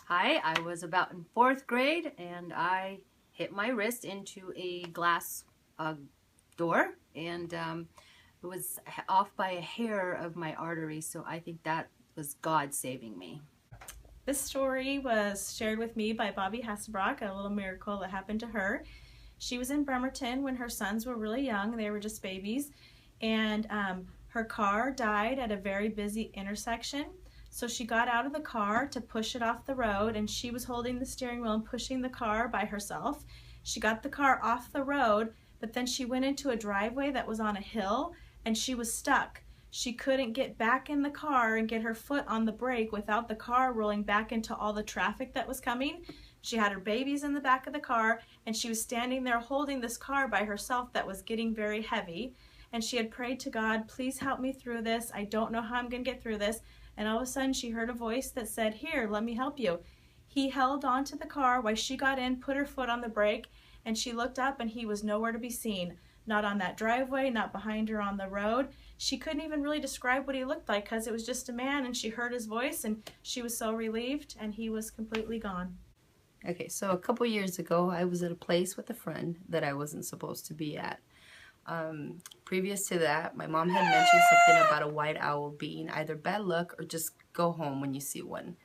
Hi, I was about in fourth grade and I hit my wrist into a glass door and it was off by a hair of my artery, so I think that was God saving me. This story was shared with me by Bobby Hasselbrock, a little miracle that happened to her. She was in Bremerton when her sons were really young. They were just babies. And her car died at a very busy intersection. So she got out of the car to push it off the road, and she was holding the steering wheel and pushing the car by herself. She got the car off the road, but then she went into a driveway that was on a hill, and she was stuck. She couldn't get back in the car and get her foot on the brake without the car rolling back into all the traffic that was coming. She had her babies in the back of the car, and she was standing there holding this car by herself that was getting very heavy. And she had prayed to God, please help me through this. I don't know how I'm going to get through this. And all of a sudden she heard a voice that said, here, let me help you. He held onto the car while she got in, put her foot on the brake, and she looked up and he was nowhere to be seen. Not on that driveway, not behind her on the road. She couldn't even really describe what he looked like because it was just a man, and she heard his voice and she was so relieved, and he was completely gone. Okay, so a couple years ago I was at a place with a friend that I wasn't supposed to be at. Previous to that, my mom had mentioned something about a white owl being either bad luck or just go home when you see one.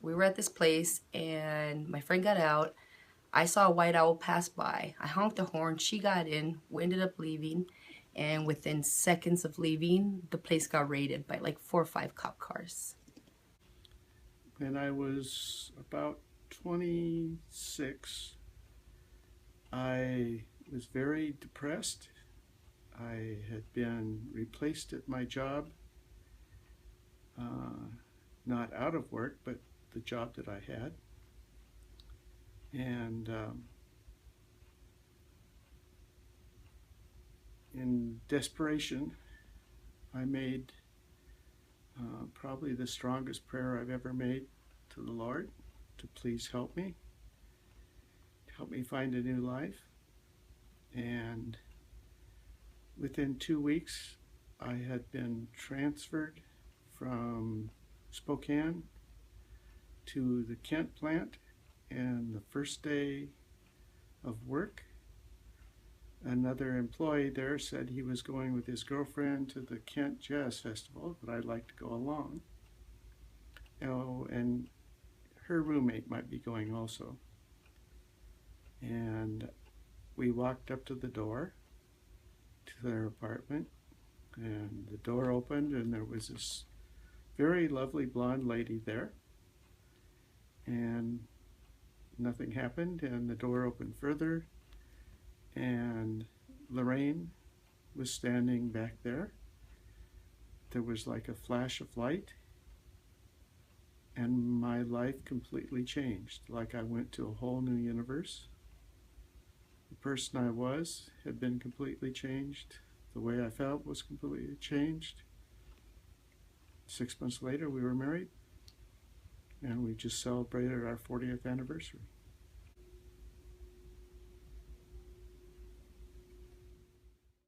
We were at this place and my friend got out. I saw a white owl pass by. I honked the horn, she got in, we ended up leaving, and within seconds of leaving, the place got raided by like 4 or 5 cop cars. When I was about 26, I was very depressed. I had been replaced at my job, not out of work, but the job that I had. And in desperation, I made probably the strongest prayer I've ever made to the Lord to please help me find a new life. And within 2 weeks, I had been transferred from Spokane to the Kent plant, and the first day of work, another employee there said he was going with his girlfriend to the Kent Jazz Festival, but I'd like to go along. Oh, and her roommate might be going also. And we walked up to the door to their apartment, and the door opened and there was this very lovely blonde lady there, and nothing happened, and the door opened further and Lorraine was standing back there. There was like a flash of light, and my life completely changed. Like I went to a whole new universe. The person I was had been completely changed. The way I felt was completely changed. 6 months later, we were married, and we just celebrated our 40th anniversary.